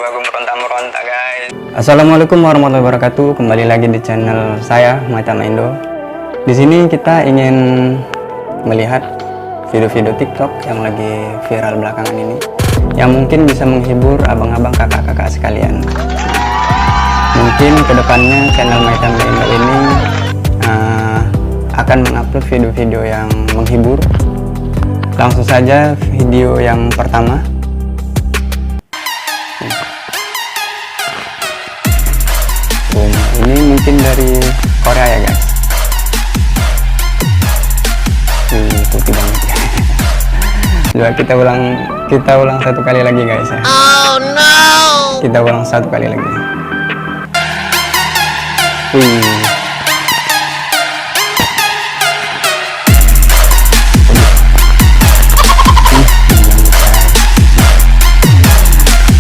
jiwa gue meronta-meronta guys. Assalamualaikum warahmatullahi wabarakatuh. Kembali lagi di channel saya Macam Indo. Di sini kita ingin melihat video-video TikTok yang lagi viral belakangan ini, yang mungkin bisa menghibur abang-abang, kakak-kakak sekalian. Mungkin kedepannya channel Macam Indo ini akan mengupload video-video yang menghibur. Langsung saja video yang pertama. Ini mungkin dari Korea ya guys. Putih banget ya. Coba kita ulang satu kali lagi guys ya. Oh no. Kita ulang satu kali lagi.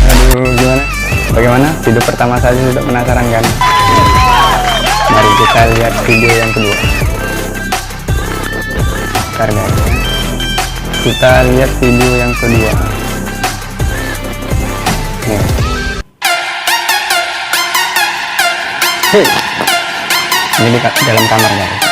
Aduh, gimana? Bagaimana? Video pertama saja sudah penasaran kan? Mari kita lihat video yang kedua. Bentar guys. Kita lihat video yang kedua. Nih. Hey. Ini di dalam kamar guys.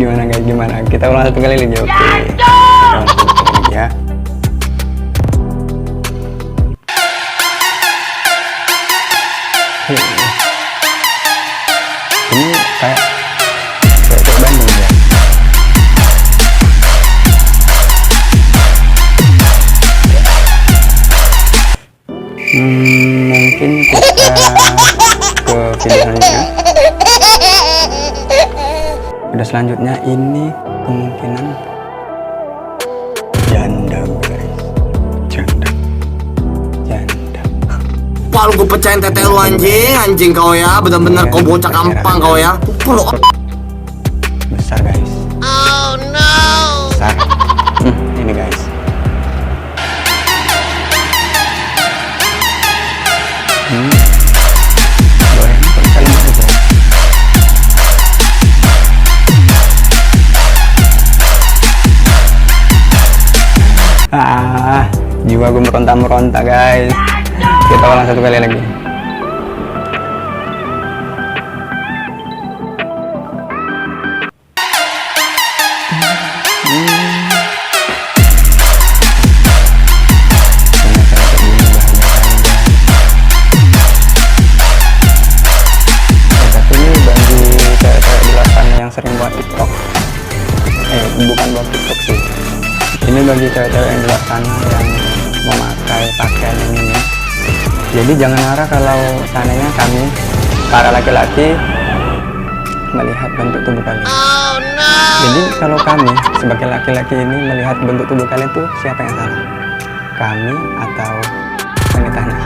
Gimana guys, gimana? Kita ulang satu kali lagi, oke? Ulang satu kali lagi ya. Ini kayak cewek Bandung ya. Mungkin kita ke video selanjutnya. Udah selanjutnya ini kemungkinan janda guys. Janda. Wah, lu gue pecahin tete lu anjing kau ya, bener-bener kau bocah gampang kau ya. Besar guys. Oh no. Besar. Ini guys. Boleh kalian itu guys. Jiwa gue meronta-meronta guys. Kita ulang satu kali lagi. Tapi ini bagi cewek-cewek di luar sana yang sering buat TikTok. Bukan buat TikTok sih. Ini bagi cewek-cewek yang di luar sana yang memakai pakaian yang ini. Jadi jangan marah kalau seandainya kami para laki-laki melihat bentuk tubuh kalian. Oh no. Jadi kalau kami sebagai laki-laki ini melihat bentuk tubuh kalian tuh siapa yang salah? Kami atau wanitanya?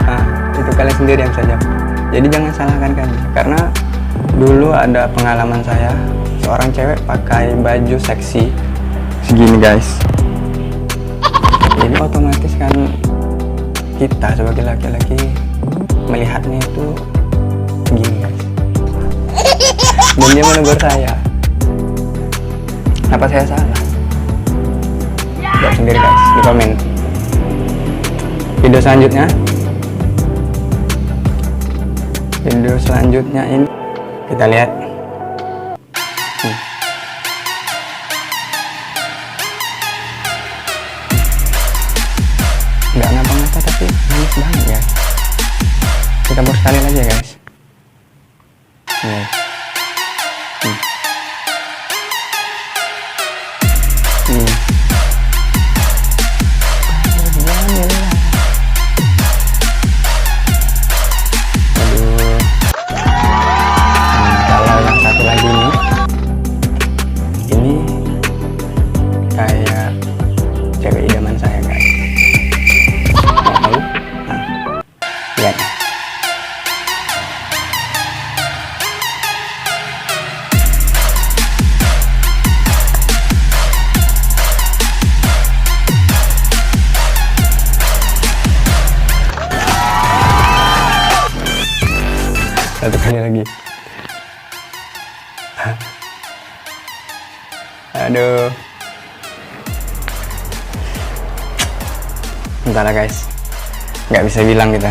Nah, itu kalian sendiri yang bisa jawab. Jadi jangan salahkan kami. Karena dulu ada pengalaman saya, seorang cewek pakai baju seksi segini guys. Jadi otomatis kan kita sebagai laki-laki melihatnya itu gini guys. Dan dia menegur saya. Apa saya salah? Jawab sendiri guys di komen. Video selanjutnya. Video selanjutnya ini kita lihat. Nggak ngapa-ngapa tapi manis banget ya. Kita buat sekali aja guys. Nih. Aduh. Kalau yang satu lagi nih, ini kayak cewek idaman saya guys. Tahu? Lihat. Satu kali lagi. Aduh. Bentar lah guys, nggak bisa bilang kita.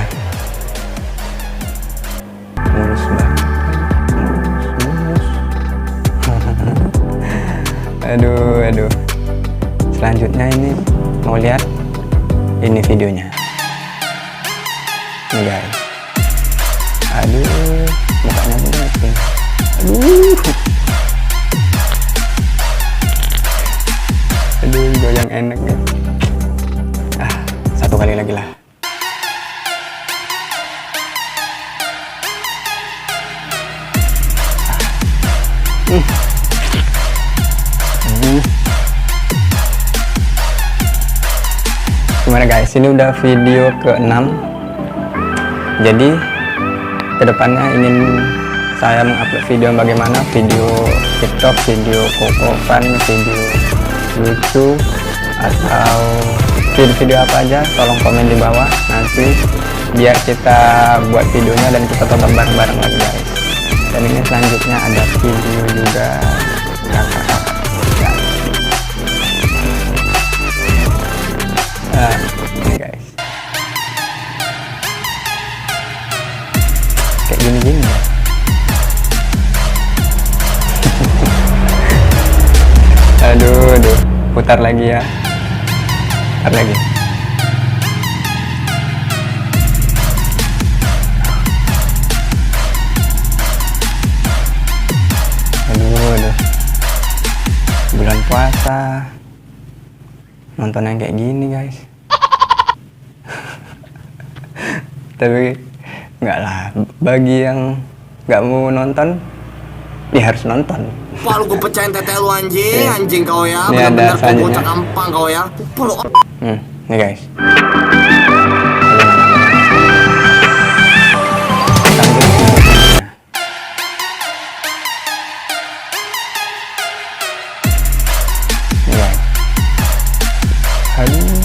Mulus banget, mulus. Aduh. Selanjutnya ini mau lihat ini videonya. Nih guys. Aduh, mukanya bunyi. Aduh, goyang enak ya. Satu kali lagi lah. Gimana guys, ini udah video ke-6. Jadi kedepannya ingin saya mengupload video bagaimana, video TikTok, video kokokan, video lucu, atau video apa aja, tolong komen di bawah nanti biar kita buat videonya dan kita tonton bareng-bareng lagi guys. Dan ini selanjutnya ada video juga kakak-kakak ya. Ini guys kayak gini-gini ya. Aduh, putar lagi ya. Putar lagi. Aduh. Bulan puasa. Nonton yang kayak gini guys. Tapi enggak lah, bagi yang nggak mau nonton, dia harus nonton. Pal gue pecahin teteh lu anjing kau ya. Ini Bener-bener ada kau bocah gampang kau ya. Pal nih guys. Nih guys. Aduh.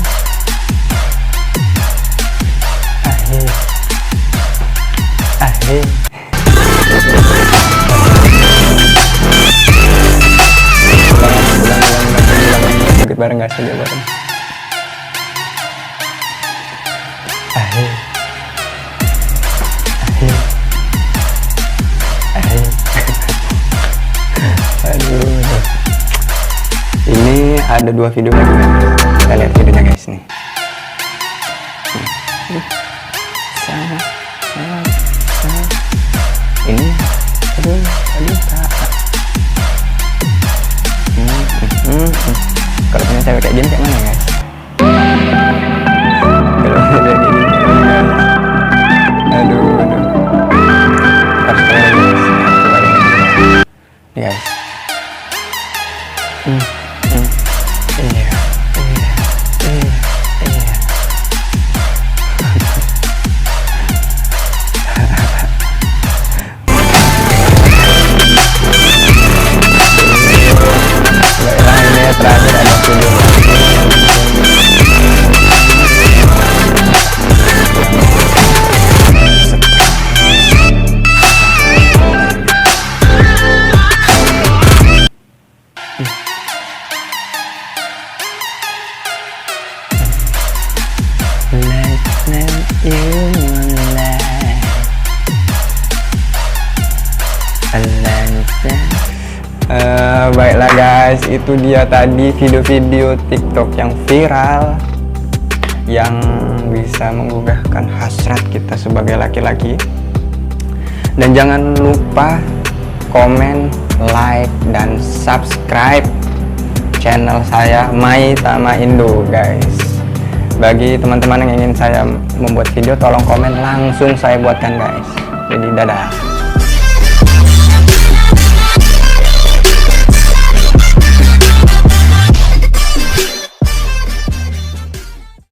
Ulang bareng gak sih bareng. Aduh. Ini ada 2 video lagi guys. Kita lihat videonya guys nih. Ini aduh kakak. Kalau punya cewek kayak gini kayak mana guys? Kalau punya cewek kayak gini kayak mana guys? Aduh. Harus kalian lagi guys. Nih guys. Iya. Terakhir ada video baiklah guys, itu dia tadi video-video TikTok yang viral yang bisa menggugahkan hasrat kita sebagai laki-laki. Dan jangan lupa komen, like, dan subscribe channel saya My Tama Indo guys. Bagi teman-teman yang ingin saya membuat video, tolong komen, langsung saya buatkan guys. Jadi dadah.